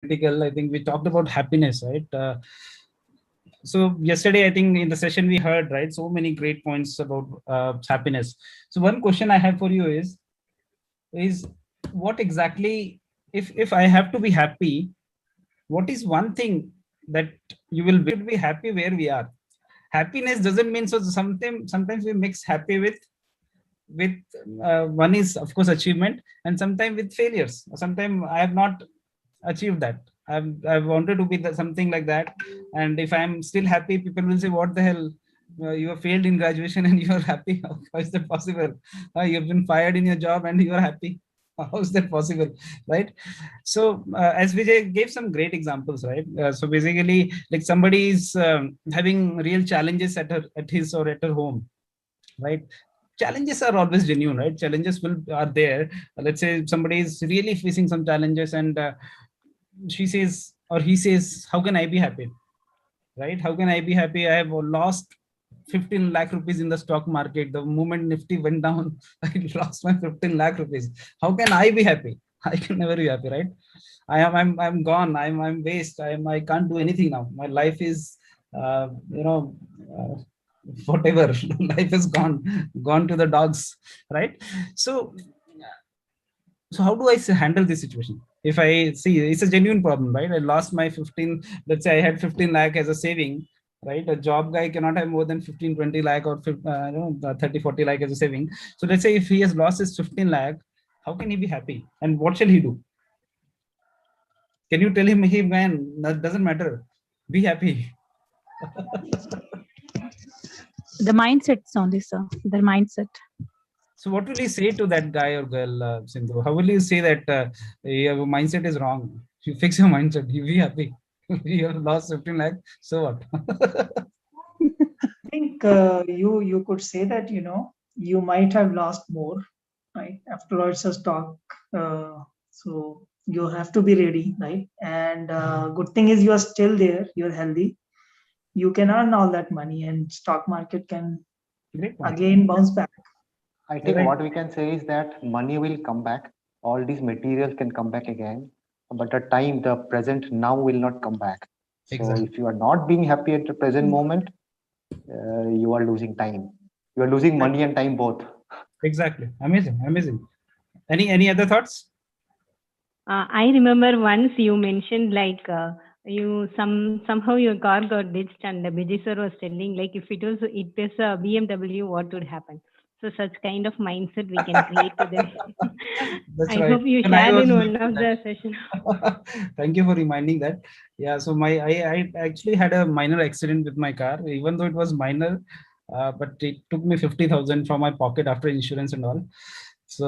critical. I think we talked about happiness, right? So yesterday, I think in the session we heard, right, so many great points about happiness. So one question I have for you is what exactly, if I have to be happy, what is one thing that you will should be happy where we are? Happiness doesn't mean, so sometimes we mix happy with one is of course achievement, and sometimes with failures. Sometimes I have not achieved that. I've wanted to be something like that, and if I'm still happy, people will say, "What the hell? You have failed in graduation and you are happy? How is that possible? You have been fired in your job and you are happy? How is that possible?" Right? So as Vijay gave some great examples, right? So basically, like somebody is having real challenges at his or at her home, right? Challenges are always genuine, right? Challenges will are there. Let's say somebody is really facing some challenges, and she says or he says, "How can I be happy?" Right? How can I be happy? I have lost 15 lakh rupees in the stock market. The moment Nifty went down, I lost my 15 lakh rupees. How can I be happy? I can never be happy, right? I'm gone. I'm waste. I can't do anything now. My life is you know whatever. Life is gone to the dogs, right? So how do I handle this situation? If I see it's a genuine problem, right? I lost my 15, let's say I had 15 lakh as a saving, right? A job guy cannot have more than 15, 20 lakh or 30, 40 lakh as a saving. So let's say if he has lost his 15 lakh, how can he be happy? And what shall he do? Can you tell him, "Hey man, that doesn't matter. Be happy"? The mindsets only, sir. The mindset. So what will you say to that guy or girl, Sindhu? How will you say that your mindset is wrong? You fix your mindset. You be happy. You have lost 15 lakh. So what? I think you could say that you might have lost more, right? After all, it's a stock, so you have to be ready, right? And good thing is you are still there. You're healthy. You can earn all that money, and stock market can Great point. again bounce back. I think Right. what we can say is that money will come back. All these materials can come back again, but the present now will not come back. So Exactly. if you are not being happy at the present moment, you are losing time. You are losing money and time both. Exactly. Amazing. Amazing. Any other thoughts? I remember once you mentioned like you somehow your car got ditched and the Vijay sir was telling like if it was a BMW, what would happen? So such kind of mindset we can create to them. That's I right. hope you And I shared was in one mentioning of the sessions. Thank you for reminding that. Yeah, so I actually had a minor accident with my car, even though it was minor, but it took me 50,000 from my pocket after insurance and all. So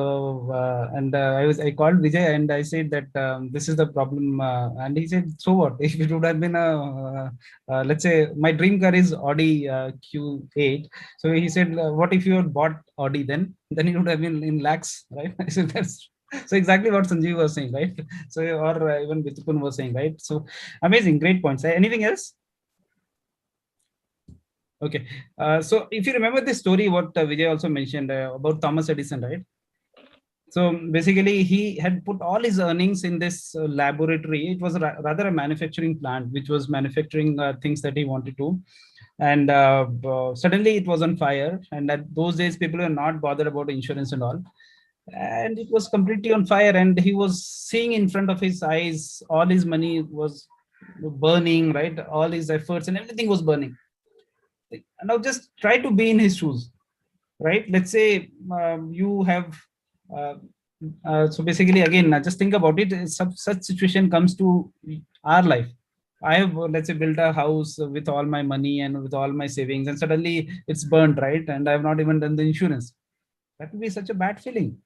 and I called Vijay and I said that this is the problem, and he said, "So what? If it would have been a let's say my dream car is Audi Q8." So he said, "What if you had bought Audi then it would have been in lakhs, right?" I said, "That's." So exactly what Sanjeev was saying, right? So or even Vitukun was saying, right? So amazing, great points. Anything else? Okay. So if you remember this story, what Vijay also mentioned about Thomas Edison, right? So basically, he had put all his earnings in this laboratory. It was rather a manufacturing plant, which was manufacturing things that he wanted to. And suddenly it was on fire. And at those days, people were not bothered about insurance and all. And it was completely on fire. And he was seeing in front of his eyes, all his money was burning, right? All his efforts and everything was burning. Now just try to be in his shoes, right? Let's say you have uh, so basically again just think about it. Such situation comes to our life. I have let's say built a house with all my money and with all my savings, and suddenly it's burned, right? And I have not even done the insurance. That would be such a bad feeling.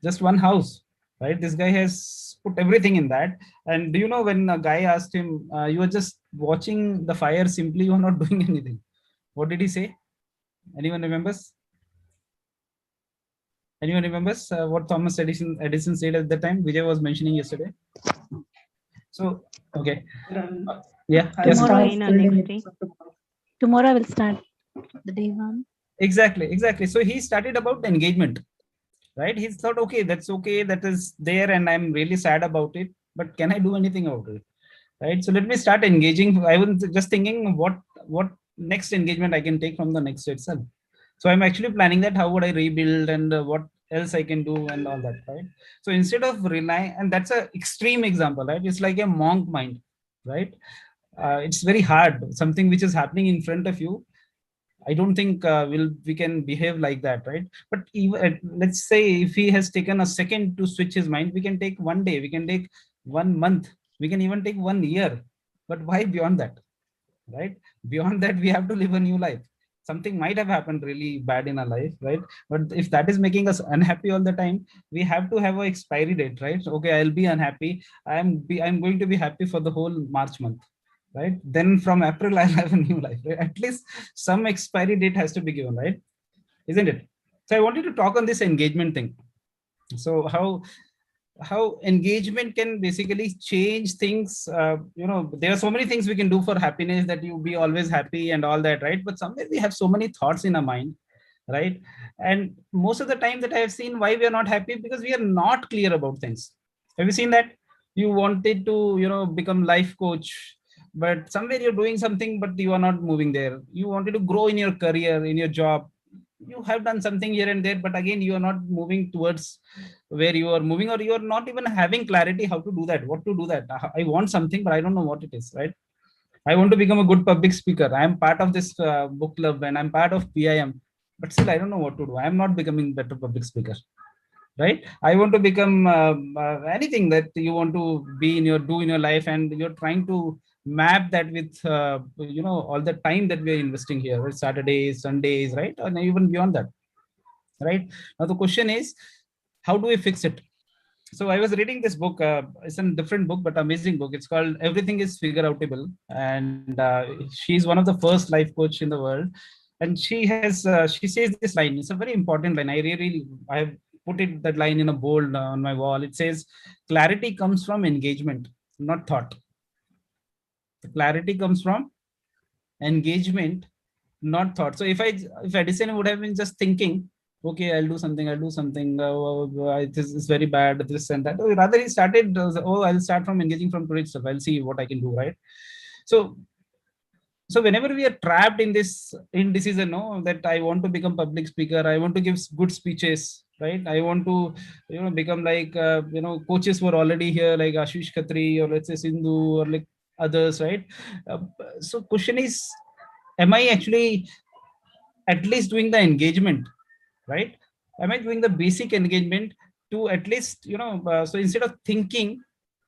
Just one house, right? This guy has put everything in that. And do you know, when a guy asked him, "You are just watching the fire, simply you are not doing anything," what did he say? Anyone remembers? Anyone remembers what Thomas Edison said at the time? Vijay was mentioning yesterday. So, okay. Yeah. I'll Yes. start Again on building next it day. for tomorrow. Tomorrow I will start the day one. Exactly. So he started about the engagement, right? He thought, okay, that's okay. That is there. And I'm really sad about it. But can I do anything about it? right? So let me start engaging. I was just thinking what next engagement I can take from the next itself. So I'm actually planning that how would I rebuild and what else I can do and all that, right? So instead of relying, and that's a extreme example, right? It's like a monk mind, right? It's very hard. Something which is happening in front of you, I don't think we can behave like that, right? But even, let's say if he has taken a second to switch his mind, we can take one day, we can take 1 month, we can even take 1 year. But why beyond that, right? Beyond that, we have to live a new life. Something might have happened really bad in our life, right? But if that is making us unhappy all the time, we have to have an expiry date, right? Okay, I'll be unhappy. I'm going to be happy for the whole March month, right? Then from April, I'll have a new life, right? At least some expiry date has to be given, right? Isn't it? So I wanted to talk on this engagement thing. So how engagement can basically change things. There are so many things we can do for happiness, that you be always happy and all that, right? But somewhere we have so many thoughts in our mind, right? And most of the time that I have seen why we are not happy, because we are not clear about things. Have you seen that? You wanted to become life coach, but somewhere you're doing something but you are not moving there. You wanted to grow in your career, in your job, you have done something here and there, but again you are not moving towards where you are moving, or you are not even having clarity how to do that, what to do that. I want something but I don't know what it is, right? I want to become a good public speaker. I am part of this book club and I'm part of PIM, but still I don't know what to do. I am not becoming better public speaker, right? I want to become anything that you want to be in your do in your life, and you're trying to map that with all the time that we are investing here, right? Saturdays, Sundays, right? And even beyond that, right? Now the question is, how do we fix it? So I was reading this book. It's a different book, but amazing book. It's called Everything is Figure Outable, and she's one of the first life coach in the world. And she says this line. It's a very important line. I have put it that line in a bold on my wall. It says, "Clarity comes from engagement, not thought. The clarity comes from engagement, not thought." So if Edison would have been just thinking, okay, I'll do something, this is very bad, this and that, or rather he started, I'll start from engaging from today itself, I'll see what I can do, right? So whenever we are trapped in this indecision, no, that I want to become public speaker, I want to give good speeches, right? I want to become like coaches were already here, like Ashish Khatri, or let's say Sindhu, or like others, right? So question is, am I actually at least doing the engagement, right? Am I doing the basic engagement to at least so instead of thinking,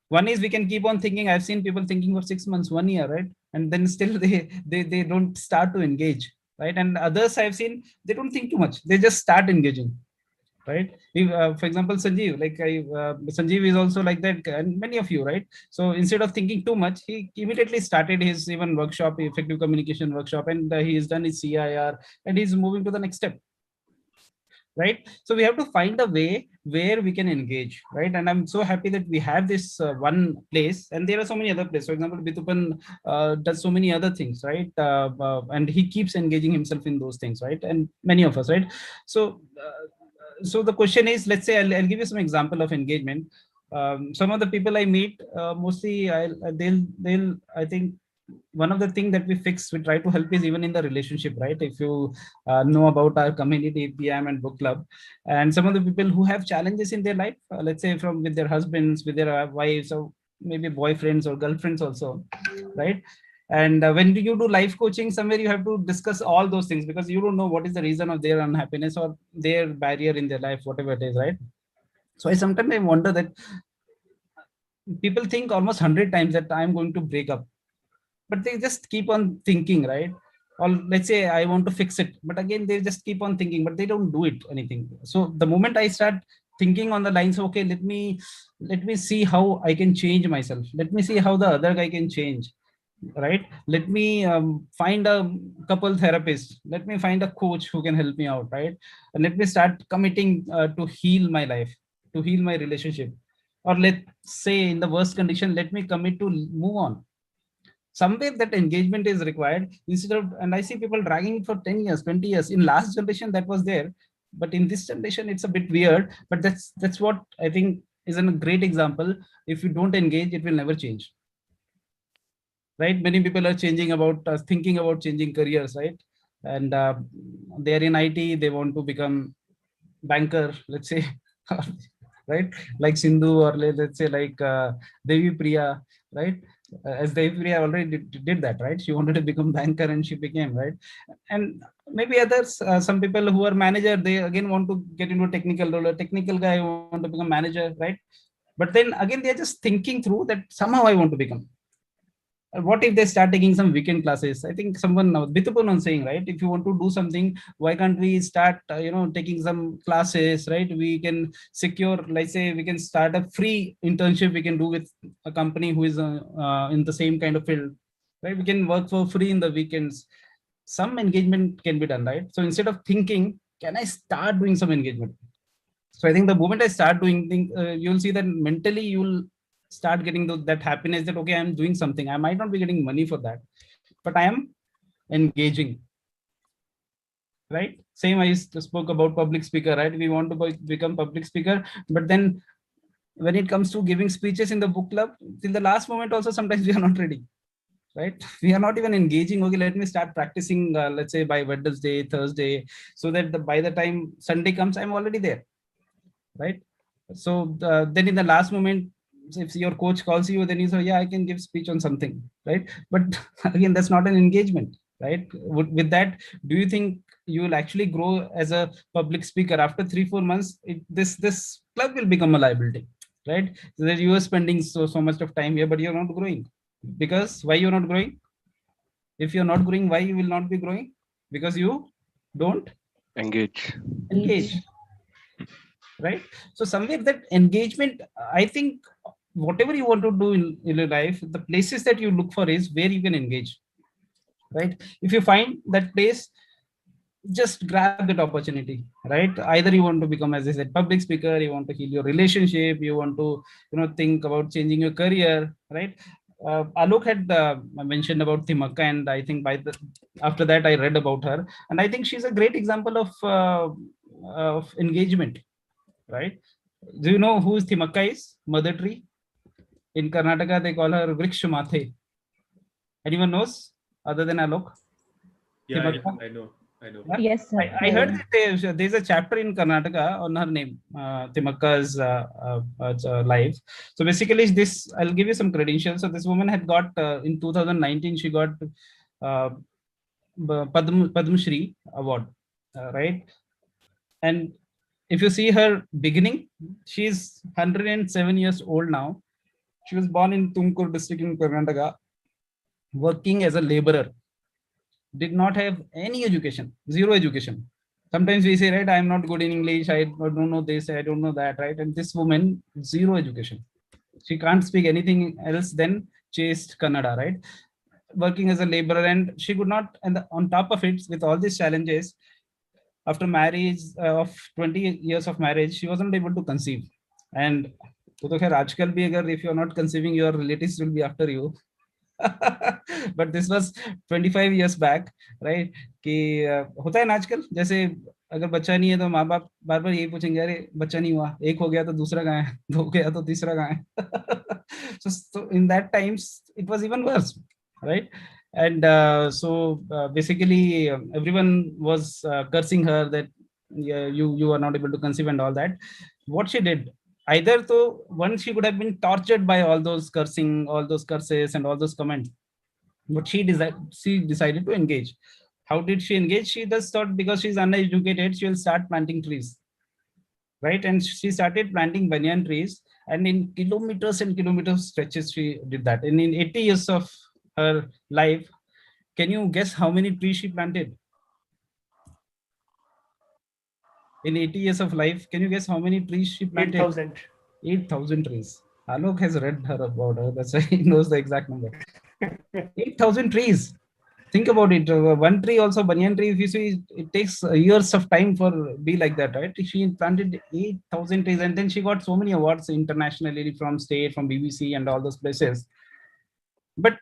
one is we can keep on thinking. I've seen people thinking for 6 months, 1 year, right? And then still they don't start to engage, right? And others I've seen, they don't think too much, they just start engaging, right? For example, Sanjeev, Sanjeev is also like that, and many of you, right? So instead of thinking too much, he immediately started his even workshop, effective communication workshop, and he has done his CIR, and he's moving to the next step, right? So we have to find a way where we can engage, right? And I'm so happy that we have this one place, and there are so many other places. For example, Bitupan does so many other things, right? And he keeps engaging himself in those things, right? And many of us, right? So the question is, let's say I'll give you some example of engagement. Some of the people I meet, mostly they'll I think one of the things that we try to help is even in the relationship, right? If you know about our community, PM and book club, and some of the people who have challenges in their life, let's say from with their husbands, with their wives, or maybe boyfriends or girlfriends also, right? And when you do life coaching, somewhere you have to discuss all those things, because you don't know what is the reason of their unhappiness or their barrier in their life, whatever it is, right? So I sometimes wonder that people think almost 100 times that I'm going to break up, but they just keep on thinking, right? Or let's say I want to fix it, but again they just keep on thinking, but they don't do it anything. So the moment I start thinking on the lines, okay, let me see how I can change myself, let me see how the other guy can change, right? Let me find a couple therapist, let me find a coach who can help me out, right? And let me start committing to heal my life, to heal my relationship, or let's say in the worst condition, let me commit to move on. Somewhere that engagement is required, instead of, and I see people dragging it for 10 years, 20 years. In last generation that was there, but in this generation it's a bit weird. But that's what I think is a great example. If you don't engage, it will never change. right? Many people are thinking about changing careers, right? And they're in IT, they want to become banker, let's say, right? Like Sindhu, or let's say like Devi Priya, right? As Devi Priya already did that, right? She wanted to become banker and she became, right? And maybe others, some people who are manager, they again want to get into a technical role. A technical guy who want to become manager, right? But then again, they're just thinking through that somehow I want to become. What if they start taking some weekend classes? I think someone now, Bitupun was saying, right? If you want to do something, why can't we start, taking some classes, right? We can secure, let's say, we can start a free internship we can do with a company who is in the same kind of field, right? We can work for free in the weekends. Some engagement can be done, right? So instead of thinking, can I start doing some engagement? So I think the moment I start doing things, you'll see that mentally you'll start getting that happiness that, okay, I'm doing something. I might not be getting money for that, but I am engaging, right? Same, I spoke about public speaker, right? We want to become public speaker, but then when it comes to giving speeches in the book club, till the last moment also, sometimes we are not ready, right? We are not even engaging. Okay, let me start practicing, let's say by Wednesday, Thursday, so that by the time Sunday comes, I'm already there, right? So then in the last moment, if your coach calls you, then you say, yeah, I can give speech on something, right? But again, that's not an engagement, right? With that, do you think you will actually grow as a public speaker after 3-4 months? This club will become a liability, right? So that you are spending so much of time here, but you're not growing. Because why you're not growing? If you're not growing, why you will not be growing? Because you don't Engage. engage, right? So somewhere that engagement, I think whatever you want to do in your life, the places that you look for is where you can engage, right? If you find that place, just grab that opportunity, right? Either you want to become, as I said, public speaker, you want to heal your relationship, you want to think about changing your career, right? Alok had mentioned about Timaka, and I think after that I read about her, and I think she's a great example of engagement, right? Do you know who Timaka is? Mother tree. In Karnataka, they call her Vrikshamathe. Anyone knows other than Alok? Yeah, Timaka? I know. Yeah? Yes, sir. I heard that there's a chapter in Karnataka on her name, Timaka's life. So basically, I'll give you some credentials. So this woman had got in 2019, she got Padma Shri award, right? And if you see her beginning, she's 107 years old now. She was born in Tumkur district in Karnataka, working as a laborer. Did not have any education, zero education. Sometimes we say, right, I'm not good in English, I don't know this, I don't know that, right? And this woman, zero education. She can't speak anything else than chaste Kannada, right? Working as a laborer, and she could not, and on top of it, with all these challenges, after marriage of 20 years of marriage, she wasn't able to conceive. And if you're not conceiving, your relatives will be after you. But this was 25 years back, right? कि होता है ना आजकल, जैसे अगर बच्चा नहीं है तो माँ बाप बार बार यही पूछेंगे, अरे बच्चा नहीं हुआ, एक हो गया तो दूसरा कहाँ है, दो हो गया तो तीसरा कहाँ है. So in that times it was even worse, right? And basically everyone was cursing her that you are not able to conceive and all that. What she did, either though once she could have been tortured by all those cursing, all those curses and all those comments, but she decided to engage. How did she engage? She just thought, because she's uneducated, she will start planting trees, right? And she started planting banyan trees, and in kilometers and kilometers stretches she did that. And in 80 years of her life, can you guess how many trees she planted? In 80 years of life, can you guess how many trees she planted? 8,000. 8,000 trees. Alok has read her about her. That's why he knows the exact number. 8,000 trees. Think about it. One tree, also banyan tree, if you see, it takes years of time for be like that, right? She planted 8,000 trees, and then she got so many awards internationally from state, from BBC and all those places. But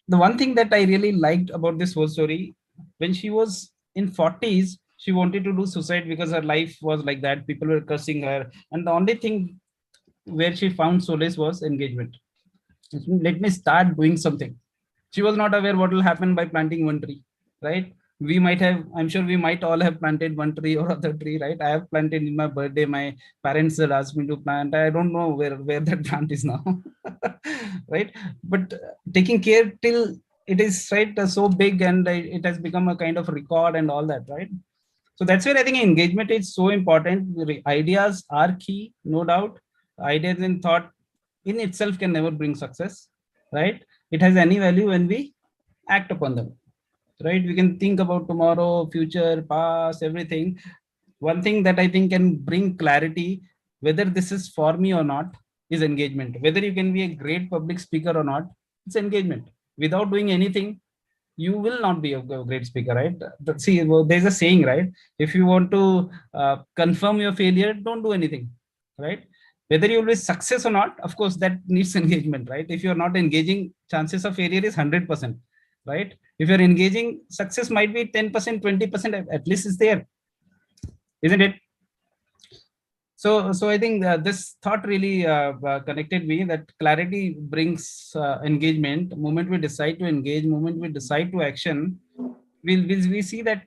the one thing that I really liked about this whole story, when she was in 40s, she wanted to do suicide because her life was like that. People were cursing her. And the only thing where she found solace was engagement. Let me start doing something, She was not aware what will happen by planting one tree, right? We might have, I'm sure we might all have planted one tree or other tree, right? I have planted in my birthday. My parents had asked me to plant. I don't know where that plant is now, right? But taking care till it is right so big and it has become a kind of record and all that, right? So that's where I think engagement is so important. Ideas are key, no doubt. Ideas and thought in itself can never bring success, right? It has any value when we act upon them, right? We can think about tomorrow, future, past, everything. One thing that I think can bring clarity, whether this is for me or not, is engagement. Whether you can be a great public speaker or not, it's engagement. Without doing anything, you will not be a great speaker, right? See, well, there's a saying, right? If you want to confirm your failure, don't do anything, right? Whether you will be success or not, of course, that needs engagement, right? If you're not engaging, chances of failure is 100%, right? If you're engaging, success might be 10%, 20%, at least is there, isn't it? So I think this thought really connected me that clarity brings engagement. Moment we decide to engage, moment we decide to action, we see that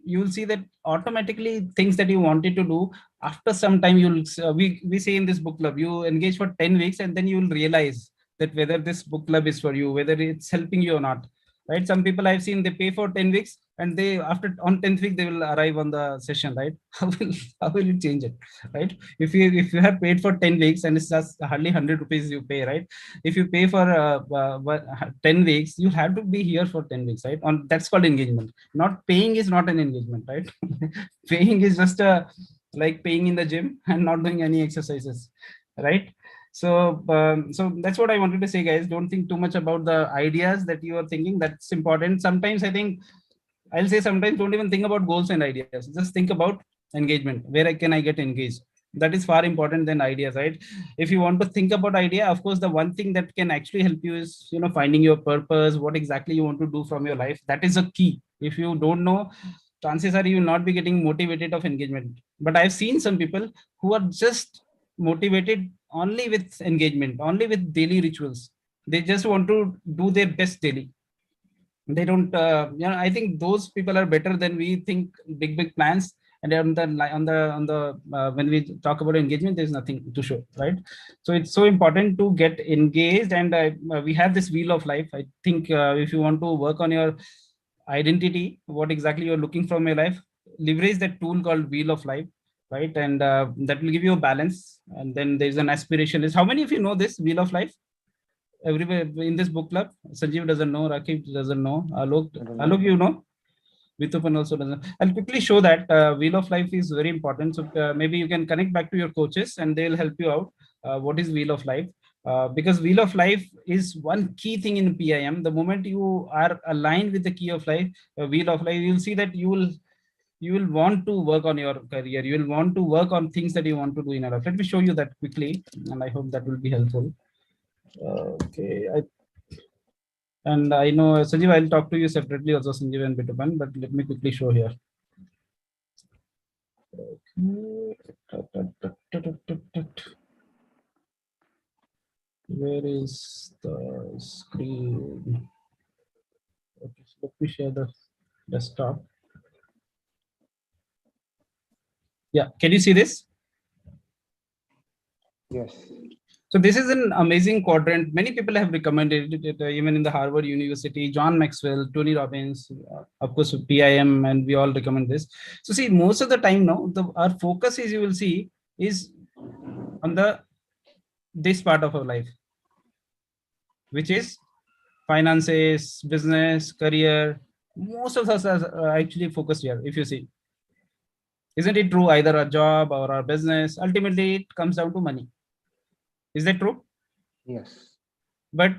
you will see that automatically things that you wanted to do after some time you'll we say in this book club, you engage for 10 weeks and then you will realize that whether this book club is for you, whether it's helping you or not, right? Some people I've seen, they pay for 10 weeks and they after on 10th week they will arrive on the session, right? How will you change it, right? If you have paid for 10 weeks and it's just hardly 100 rupees you pay, right? If you pay for 10 weeks, you have to be here for 10 weeks, right? On that's called engagement. Not paying is not an engagement, right? Paying is just like paying in the gym and not doing any exercises, right? So that's what I wanted to say, guys. Don't think too much about the ideas that you are thinking. That's important. Sometimes I think I'll say sometimes don't even think about goals and ideas. Just think about engagement. Where can I get engaged? That is far important than ideas, right? If you want to think about idea, of course, the one thing that can actually help you is, finding your purpose, what exactly you want to do from your life. That is a key. If you don't know, chances are you will not be getting motivated of engagement. But I've seen some people who are just motivated only with engagement, only with daily rituals. They just want to do their best daily. They don't, I think those people are better than we think. Big plans, and when we talk about engagement, there's nothing to show, right? So it's so important to get engaged, and we have this wheel of life. I think if you want to work on your identity, what exactly you're looking from your life, leverage that tool called wheel of life, right? And that will give you a balance. And then there's an aspiration list. How many of you know this wheel of life? Everywhere in this book club, Sanjeev doesn't know, Rakib doesn't know, Alok, you know, Vitupan also doesn't. I'll quickly show that wheel of life is very important. So maybe you can connect back to your coaches and they'll help you out. What is wheel of life? Because wheel of life is one key thing in PIM. The moment you are aligned with the key of life, wheel of life, you'll see that you will want to work on your career. You will want to work on things that you want to do in your life. Let me show you that quickly, and I hope that will be helpful. Okay, and I know Sanjeev, I'll talk to you separately also, Sanjeev and Bitupan, but let me quickly show here. Okay. Where is the screen? Okay, so let me share the desktop. Yeah, can you see this? Yes. So this is an amazing quadrant. Many people have recommended it, even in the Harvard University, John Maxwell, Tony Robbins, of course, PIM, and we all recommend this. So see, most of the time now, our focus is, you will see, is on this part of our life, which is finances, business, career. Most of us are actually focused here, if you see. Isn't it true? Either a job or our business, ultimately it comes down to money. Is that true? Yes. But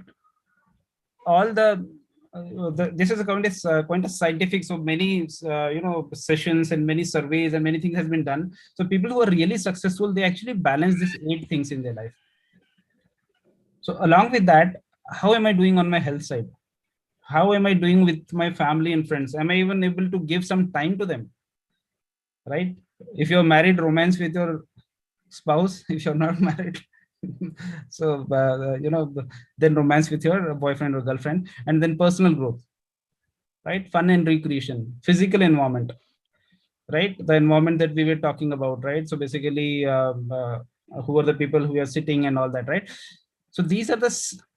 all this is quite a scientific. So many sessions and many surveys and many things has been done. So people who are really successful, they actually balance these 8 things in their life. So along with that, how am I doing on my health side? How am I doing with my family and friends? Am I even able to give some time to them? Right? If you're married, romance with your spouse. If you're not married, So, then romance with your boyfriend or girlfriend, and then personal growth, right? Fun and recreation, physical environment, right? The environment that we were talking about, right? So basically, who are the people who are sitting and all that, right? So these are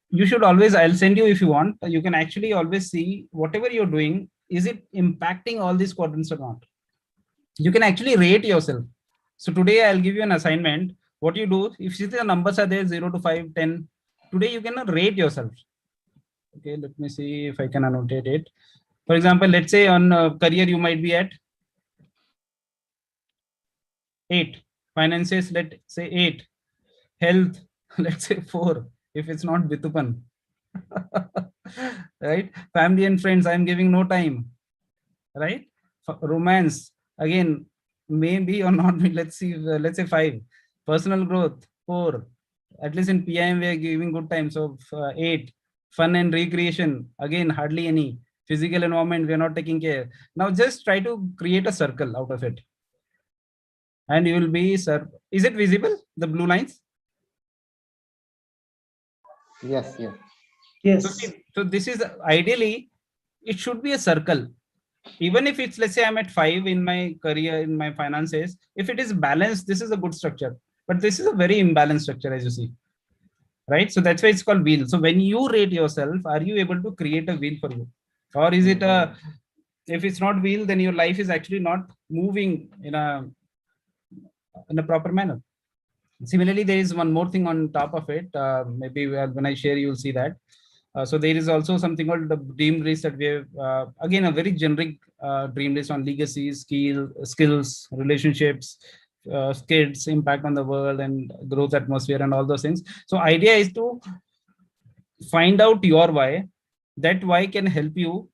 you should always, I'll send you if you want, you can actually always see whatever you're doing, is it impacting all these quadrants or not? You can actually rate yourself. So today I'll give you an assignment. What you do, if you see the numbers are there 0 to 5, 10, today you can rate yourself. Okay, let me see if I can annotate it. For example, let's say on career, you might be at 8. Finances, let's say 8. Health, let's say 4. If it's not Bitupan. Right? Family and friends, I'm giving no time. Right? Romance, again, maybe or not, let's see, let's say 5. Personal growth, 4. At least in PIM, we are giving good time. So 8. Fun and recreation, again, hardly any. Physical environment, we are not taking care. Now just try to create a circle out of it. And you will be, sir, is it visible, the blue lines? Yes, yes. Yes. So this is ideally, it should be a circle. Even if it's, let's say I'm at 5 in my career, in my finances, if it is balanced, this is a good structure. But this is a very imbalanced structure, as you see. Right? So that's why it's called wheel. So when you rate yourself, are you able to create a wheel for you? Or is it a, if it's not wheel, then your life is actually not moving in a proper manner. Similarly, there is one more thing on top of it. Maybe when I share, you'll see that. So there is also something called the dream list that we have, again, a very generic dream list on legacies, skills, relationships, kids, impact on the world, and growth atmosphere, and all those things. So idea is to find out your why. That why can help you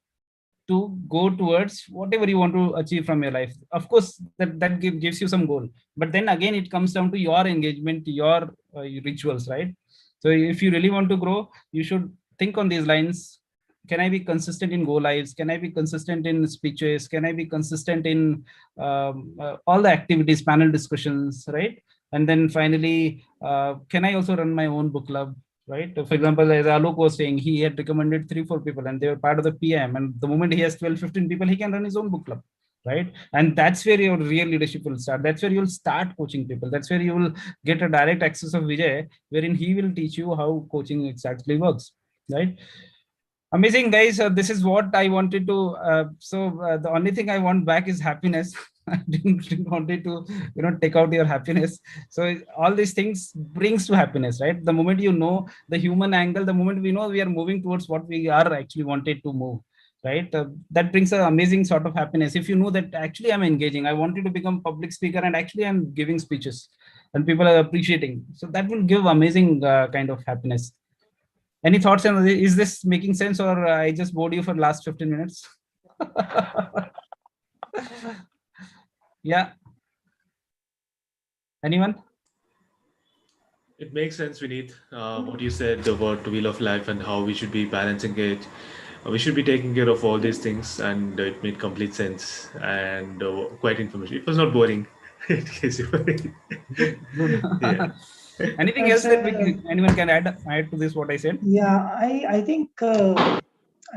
to go towards whatever you want to achieve from your life. Of course, that gives you some goal, but then again, it comes down to your engagement, your rituals, right? So if you really want to grow, you should think on these lines. Can I be consistent in go lives? Can I be consistent in speeches? Can I be consistent in all the activities, panel discussions, right? And then finally, can I also run my own book club? Right? For example, as Alok was saying, he had recommended 3-4 people and they were part of the PM. And the moment he has 12-15 people, he can run his own book club. Right? And that's where your real leadership will start. That's where you'll start coaching people. That's where you will get a direct access of Vijay, wherein he will teach you how coaching exactly works. Right? Amazing, guys. This is what I wanted to. The only thing I want back is happiness. I didn't want it to, take out your happiness. So all these things brings to happiness, right? The moment you know the human angle, the moment we know we are moving towards what we are actually wanted to move, right? That brings an amazing sort of happiness. If you know that actually I'm engaging, I wanted to become public speaker, and actually I'm giving speeches, and people are appreciating. So that will give amazing kind of happiness. Any thoughts on this? Is this making sense, or I just bored you for the last 15 minutes? Yeah. Anyone? It makes sense, Vineet, what you said about the wheel of life and how we should be balancing it. We should be taking care of all these things, and it made complete sense and quite informative. It was not boring. In case you Yeah. Anything else that anyone can add to this, what I said? Yeah, I think I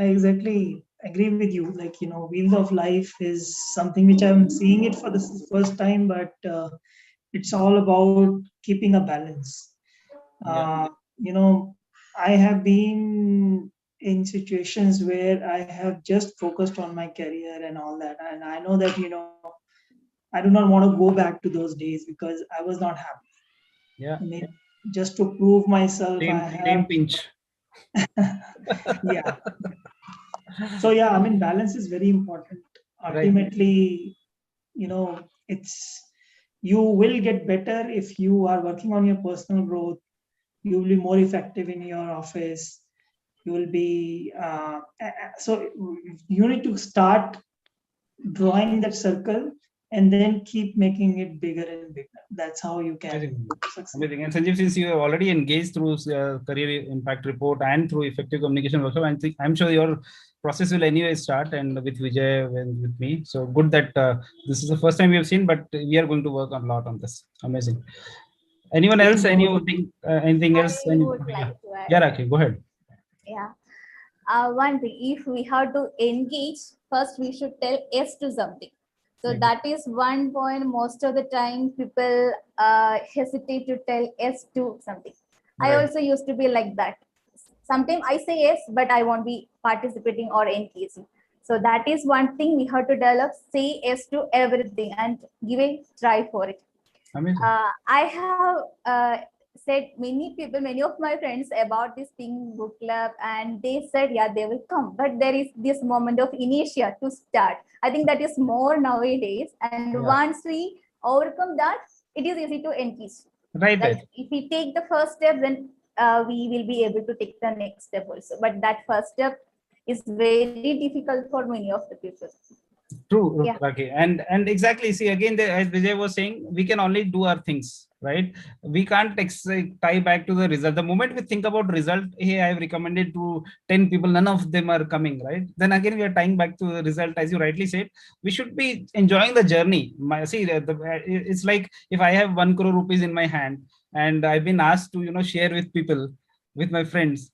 exactly agree with you. Like, wheels of life is something which I'm seeing it for the first time, but it's all about keeping a balance. Yeah. I have been in situations where I have just focused on my career and all that, and I know that I do not want to go back to those days because I was not happy. Yeah. I mean, just to prove myself, Same pinch. Yeah. So yeah, I mean, balance is very important. Ultimately, you will get better if you are working on your personal growth. You will be more effective in your office. You will be so you need to start drawing that circle and then keep making it bigger and bigger. That's how you can succeed. Amazing. And Sanjeev, since you have already engaged through career impact report and through effective communication workshop, I'm sure your process will anyway start, and with Vijay and with me. So good that this is the first time we have seen, but we are going to work a lot on this. Amazing. Anyone else? Anything else? I would like to add. Yeah, Rakhi, go ahead. Yeah. One thing, if we have to engage, first we should tell yes to something. So Right. that is one point. Most of the time, people hesitate to tell yes to something. I Right. also used to be like that. Sometimes I say yes, but I won't be participating or engaging. So that is one thing we have to develop. Say yes to everything and give a try for it. Amazing. I have said many of my friends about this thing book club, and they said, yeah, they will come. But there is this moment of inertia to start. I think that is more nowadays. And Yeah. once we overcome that, it is easy to engage. Right, Like right. if we take the first step, then we will be able to take the next step also. But that first step is very difficult for many of the people. True, Yeah. Rakhi. And exactly, see, again, as Vijay was saying, we can only do our things, right? We can't tie back to the result. The moment we think about result, hey, I've recommended to 10 people, none of them are coming, right? Then again, we are tying back to the result, as you rightly said. We should be enjoying the journey. It's like if I have 1 crore rupees in my hand and I've been asked to, share with people, with my friends.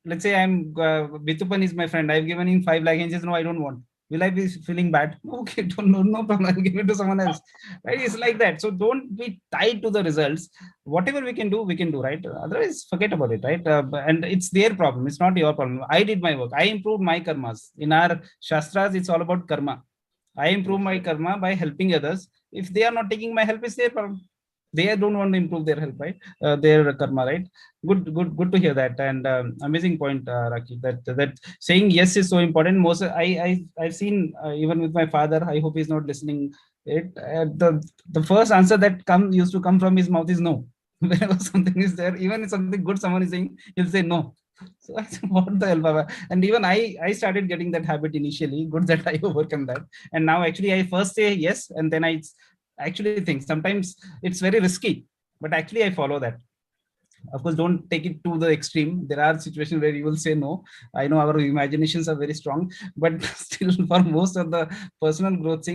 Let's say Bitupan is my friend. I've given him 5 lakh and he says, no, I don't want. Will I be feeling bad? Okay, no problem. I'll give it to someone else. Right? It's like that. So don't be tied to the results. Whatever we can do, right? Otherwise, forget about it, right? And it's their problem. It's not your problem. I did my work. I improved my karmas. In our Shastras, it's all about karma. I improve my karma by helping others. If they are not taking my help, it's their problem. They don't want to improve their health, right? Their karma, right? Good to hear that. And amazing point, Rakhi, that saying yes is so important. I've seen even with my father. I hope he's not listening. The first answer that used to come from his mouth is no. Whenever something is there, even if something good someone is saying, he'll say no. So I said, what the hell, Baba? And even I started getting that habit initially. Good that I overcome that. And now actually I first say yes, and then I actually think sometimes it's very risky, but actually I follow that. Of course, don't take it to the extreme. There are situations where you will say no. I know our imaginations are very strong, but still for most of the personal growth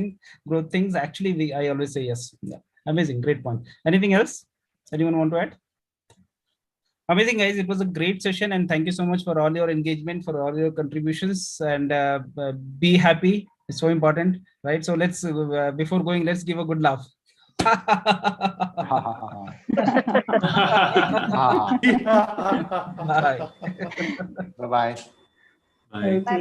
things, actually I always say yes. Yeah. Amazing, great point. Anything else anyone want to add? Amazing, guys. It was a great session, and thank you so much for all your engagement, for all your contributions, and be happy. It's so important, right? So let's before going, let's give a good laugh. Bye. Bye bye. Bye. Okay.